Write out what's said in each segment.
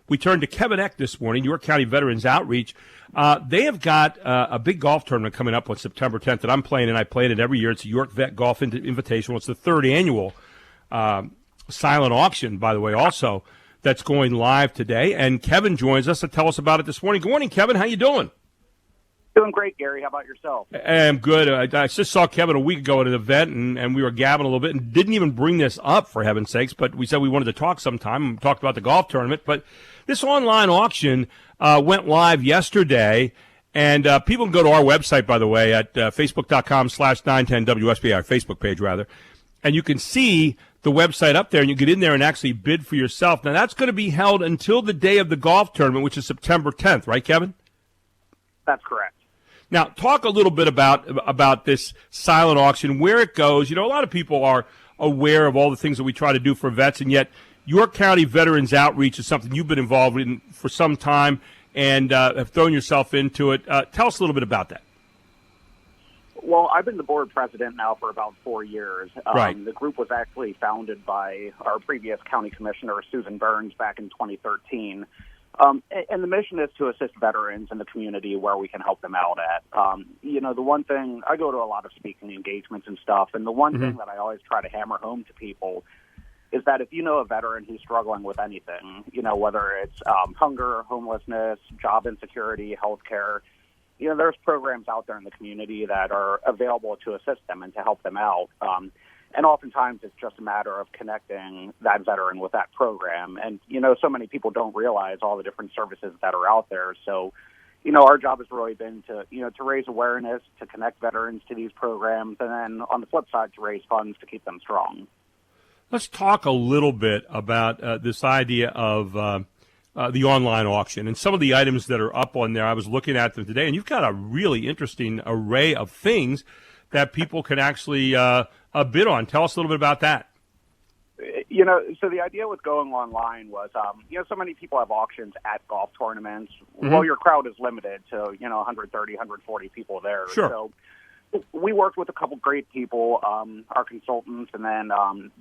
we turned to Kevin Eck this morning, York County Veterans Outreach. They have got a big golf tournament coming up on September 10th that I'm playing, and I play in it every year. It's a York Vet Golf Invitational. It's the third annual silent auction, by the way, also, that's going live today. And Kevin joins us to tell us about it this morning. Good morning, Kevin. How you doing? Doing great, Gary. How about yourself? I'm good. I just saw Kevin a week ago at an event, and we were gabbing a little bit and didn't even bring this up, for heaven's sakes, but we said we wanted to talk sometime and talked about the golf tournament. But this online auction went live yesterday, and people can go to our website, by the way, at facebook.com/910WSBA, our Facebook page, rather, and you can see the website up there, and you get in there and actually bid for yourself. Now, that's going to be held until the day of the golf tournament, which is September 10th, right, Kevin? That's correct. Now, talk a little bit about this silent auction, where it goes. You know, a lot of people are aware of all the things that we try to do for vets, and yet York County Veterans Outreach is something you've been involved in for some time and have thrown yourself into it. Tell us a little bit about that. Well, I've been the board president now for about 4 years. Right. The group was actually founded by our previous county commissioner, Susan Burns, back in 2013. And the mission is to assist veterans in the community where we can help them out at. The one thing, I go to a lot of speaking engagements and stuff, and the one thing that I always try to hammer home to people is that if you know a veteran who's struggling with anything, whether it's hunger, homelessness, job insecurity, healthcare, there's programs out there in the community that are available to assist them and to help them out. And oftentimes it's just a matter of connecting that veteran with that program. And, so many people don't realize all the different services that are out there. So, our job has really been to raise awareness, to connect veterans to these programs, and then on the flip side, to raise funds to keep them strong. Let's talk a little bit about this idea of the online auction and some of the items that are up on there. I was looking at them today, and you've got a really interesting array of things that people can actually bid on. Tell us a little bit about that. So the idea with going online was, so many people have auctions at golf tournaments. Mm-hmm. Well, your crowd is limited to, 130, 140 people there. Sure. So we worked with a couple great people, our consultants, and then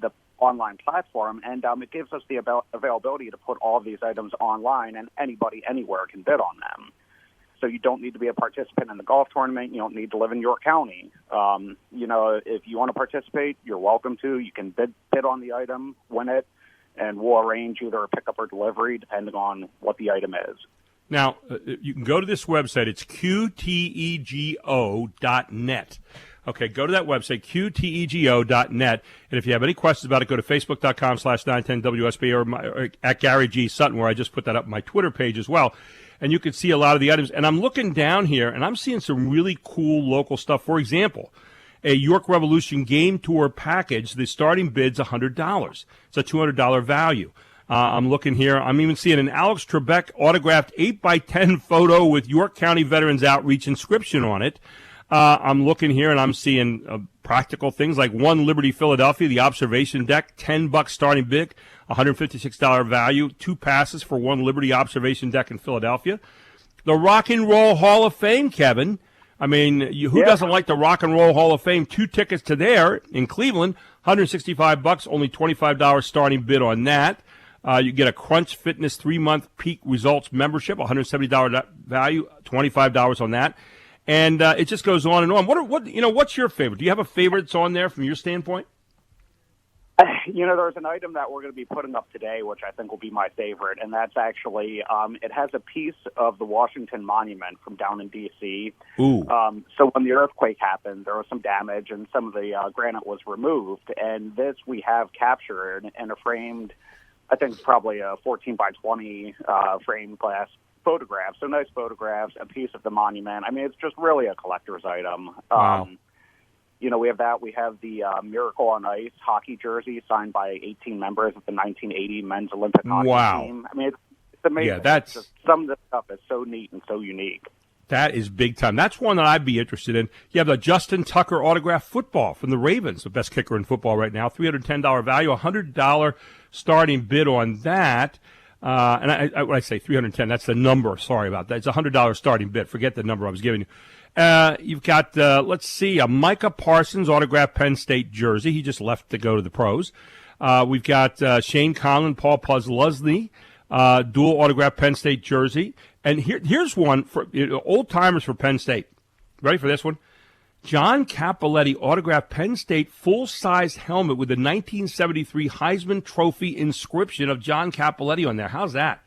the online platform, and it gives us the availability to put all of these items online, and anybody anywhere can bid on them. So you don't need to be a participant in the golf tournament. You don't need to live in York County. If you want to participate, you're welcome to. You can bid on the item, win it, and we'll arrange either a pickup or delivery depending on what the item is. Now, you can go to this website. It's qtego.net. Okay, go to that website, qtego.net. And if you have any questions about it, go to facebook.com/910WSB or at Gary G. Sutton, where I just put that up on my Twitter page as well. And you can see a lot of the items. And I'm looking down here, and I'm seeing some really cool local stuff. For example, a York Revolution game tour package, the starting bid's $100. It's a $200 value. I'm looking here. I'm even seeing an Alex Trebek autographed 8x10 photo with York County Veterans Outreach inscription on it. I'm looking here, and I'm seeing practical things like One Liberty Philadelphia, the observation deck, $10 starting bid, $156 value, 2 passes for One Liberty observation deck in Philadelphia. The Rock and Roll Hall of Fame, Kevin. I mean, who doesn't like the Rock and Roll Hall of Fame? 2 tickets to there in Cleveland, $165, only $25 starting bid on that. You get a Crunch Fitness 3-month peak results membership, $170 value, $25 on that. And it just goes on and on. What's your favorite? Do you have a favorite that's on there from your standpoint? There's an item that we're going to be putting up today, which I think will be my favorite, and that's actually it has a piece of the Washington Monument from down in D.C. Ooh. So when the earthquake happened, there was some damage, and some of the granite was removed, and this we have captured in a framed, I think probably a 14 by 20 framed glass photograph. So nice photographs, a piece of the monument. I mean, it's just really a collector's item. Wow. We have that. We have the Miracle on Ice hockey jersey signed by 18 members of the 1980 men's Olympic hockey team. I mean, it's amazing. Yeah, that's just, some of this stuff is so neat and so unique. That is big time. That's one that I'd be interested in. You have the Justin Tucker autographed football from the Ravens, the best kicker in football right now, $310 value, $100 starting bid on that. And when I say 310, that's the number. Sorry about that. It's a $100 starting bid. Forget the number I was giving you. You've got, let's see, a Micah Parsons autographed Penn State jersey. He just left to go to the pros. We've got Shane Conlon, Paul Puzzlesny, dual autograph Penn State jersey. And here's one for old timers for Penn State. Ready for this one? John Cappelletti autographed Penn State full-size helmet with the 1973 Heisman Trophy inscription of John Cappelletti on there. How's that?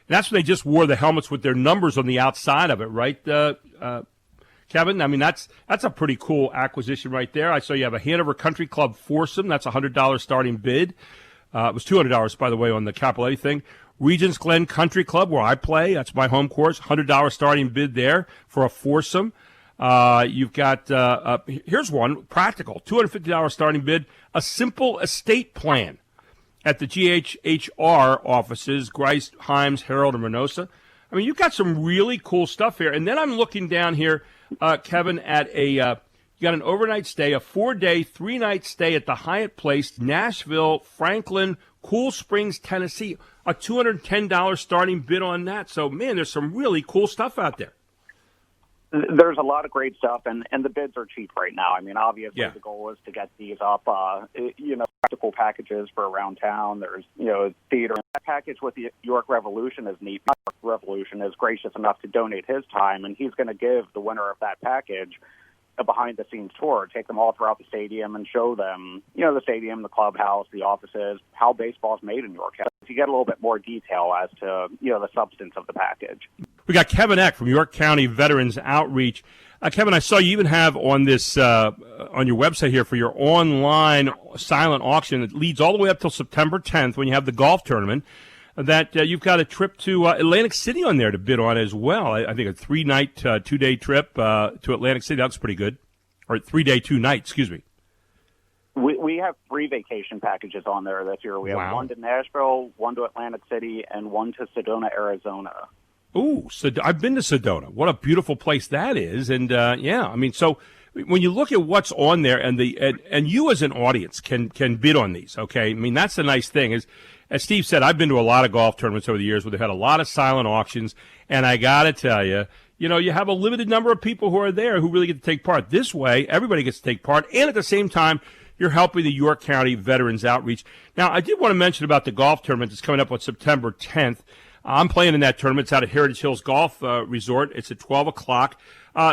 And that's when they just wore the helmets with their numbers on the outside of it, right, Kevin? I mean, that's a pretty cool acquisition right there. I saw you have a Hanover Country Club foursome. That's a $100 starting bid. It was $200, by the way, on the Cappelletti thing. Regents Glen Country Club, where I play, that's my home course, $100 starting bid there for a foursome. You've got, here's one, practical, $250 starting bid, a simple estate plan at the GHHR offices, Grice, Himes, Herald, and Reynosa. I mean, you've got some really cool stuff here. And then I'm looking down here, Kevin, at you got an overnight stay, a 4-day, 3-night stay at the Hyatt Place, Nashville, Franklin, Cool Springs, Tennessee, a $210 starting bid on that. So, man, there's some really cool stuff out there. There's a lot of great stuff, and the bids are cheap right now. I mean, obviously, The goal is to get these up, practical packages for around town. There's, theater. That package with the York Revolution is neat. York Revolution is gracious enough to donate his time, and he's going to give the winner of that package a behind-the-scenes tour, take them all throughout the stadium and show them, the stadium, the clubhouse, the offices, how baseball's made in York. You get a little bit more detail as to, the substance of the package. We got Kevin Eck from York County Veterans Outreach. Kevin, I saw you even have on this on your website here for your online silent auction that leads all the way up till September 10th when you have the golf tournament, that you've got a trip to Atlantic City on there to bid on as well. I think a 3-night, 2-day trip to Atlantic City. That's pretty good. Or 3-day, 2-night, excuse me. We have 3 vacation packages on there this year. We have one to Nashville, one to Atlantic City, and one to Sedona, Arizona. Ooh, I've been to Sedona. What a beautiful place that is. And, I mean, so when you look at what's on there and you as an audience can bid on these, okay? I mean, that's the nice thing is, as Steve said, I've been to a lot of golf tournaments over the years where they've had a lot of silent auctions, and I got to tell you, you have a limited number of people who are there who really get to take part. This way, everybody gets to take part, and at the same time, you're helping the York County Veterans Outreach. Now, I did want to mention about the golf tournament that's coming up on September 10th. I'm playing in that tournament. It's out at Heritage Hills Golf Resort. It's at 12 o'clock.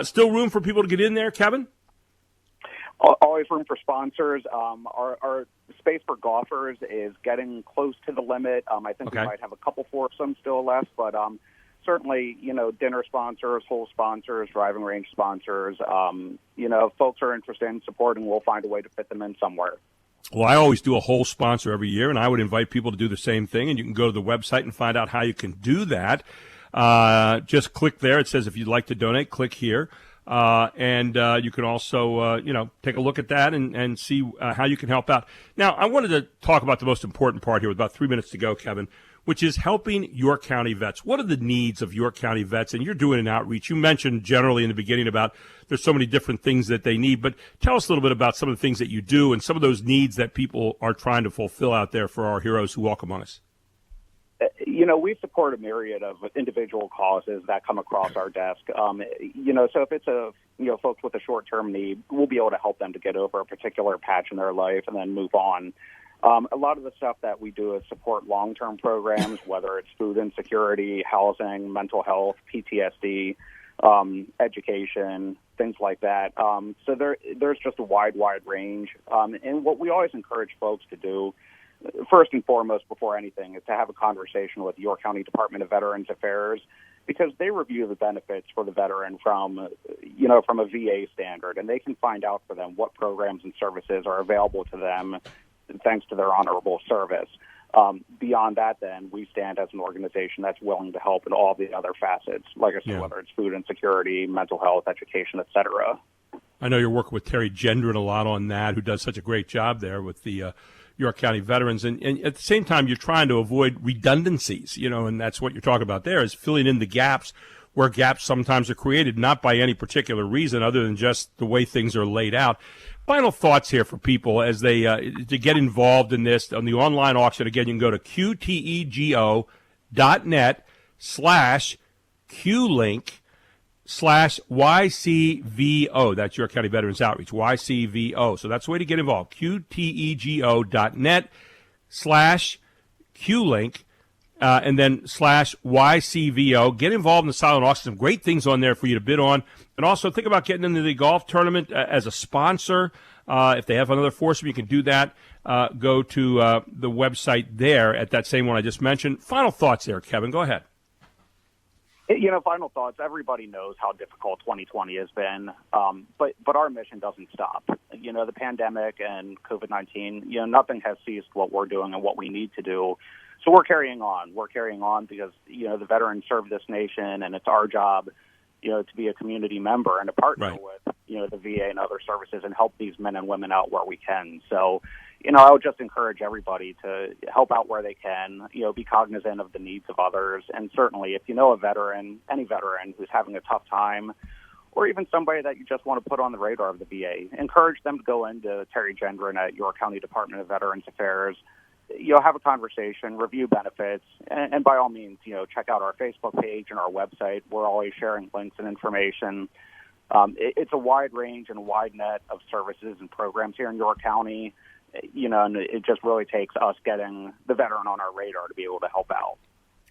Still room for people to get in there, Kevin? Always room for sponsors. Our space for golfers is getting close to the limit. I think we might have a couple foursomes still left, but certainly, dinner sponsors, hole sponsors, driving range sponsors, if folks are interested in supporting, we'll find a way to fit them in somewhere. Well, I always do a whole sponsor every year, and I would invite people to do the same thing, and you can go to the website and find out how you can do that. Just click there. It says if you'd like to donate, click here. And you can also, take a look at that and see how you can help out. Now, I wanted to talk about the most important part here with about 3 minutes to go, Kevin, which is helping York County vets. What are the needs of York County vets? And you're doing an outreach. You mentioned generally in the beginning about there's so many different things that they need, but tell us a little bit about some of the things that you do and some of those needs that people are trying to fulfill out there for our heroes who walk among us. We support a myriad of individual causes that come across our desk. So if it's folks with a short-term need, we'll be able to help them to get over a particular patch in their life and then move on. A lot of the stuff that we do is support long-term programs, whether it's food insecurity, housing, mental health, PTSD, education, things like that. So there's just a wide range. And what we always encourage folks to do, first and foremost, before anything, is to have a conversation with the York County Department of Veterans Affairs, because they review the benefits for the veteran from a VA standard, and they can find out for them what programs and services are available to them thanks to their honorable service. Beyond that, then, we stand as an organization that's willing to help in all the other facets, like I said, whether it's food insecurity, mental health, education, et cetera. I know you're working with Terry Gendron a lot on that, who does such a great job there with the York County veterans. And at the same time, you're trying to avoid redundancies, and that's what you're talking about there, is filling in the gaps where gaps sometimes are created, not by any particular reason other than just the way things are laid out. Final thoughts here for people as they to get involved in this. On the online auction, again, you can go to qtegO.net/QLink/YCVO. That's York County Veterans Outreach, YCVO. So that's the way to get involved, qtegO.net/QLink and then /YCVO. Get involved in the silent auction. Some great things on there for you to bid on. And also think about getting into the golf tournament as a sponsor. If they have another foursome, you can do that. Go to the website there at that same one I just mentioned. Final thoughts there, Kevin. Go ahead. Final thoughts. Everybody knows how difficult 2020 has been, but our mission doesn't stop. The pandemic and COVID-19, nothing has ceased what we're doing and what we need to do. So we're carrying on. We're carrying on because, the veterans serve this nation, and it's our job, to be a community member and to partner with, the VA and other services and help these men and women out where we can. So, I would just encourage everybody to help out where they can, be cognizant of the needs of others. And certainly if you know a veteran, any veteran who's having a tough time, or even somebody that you just want to put on the radar of the VA, encourage them to go into Terry Gendron at York County Department of Veterans Affairs. Have a conversation, review benefits, and by all means, check out our Facebook page and our website. We're always sharing links and information. It's a wide range and wide net of services and programs here in York County, and it just really takes us getting the veteran on our radar to be able to help out.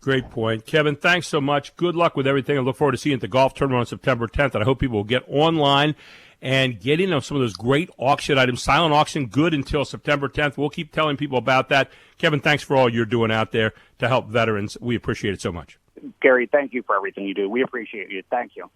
Great point. Kevin, thanks so much. Good luck with everything. I look forward to seeing you at the golf tournament on September 10th, and I hope people will get online and get in on some of those great auction items. Silent auction, good until September 10th. We'll keep telling people about that. Kevin, thanks for all you're doing out there to help veterans. We appreciate it so much. Gary, thank you for everything you do. We appreciate you. Thank you.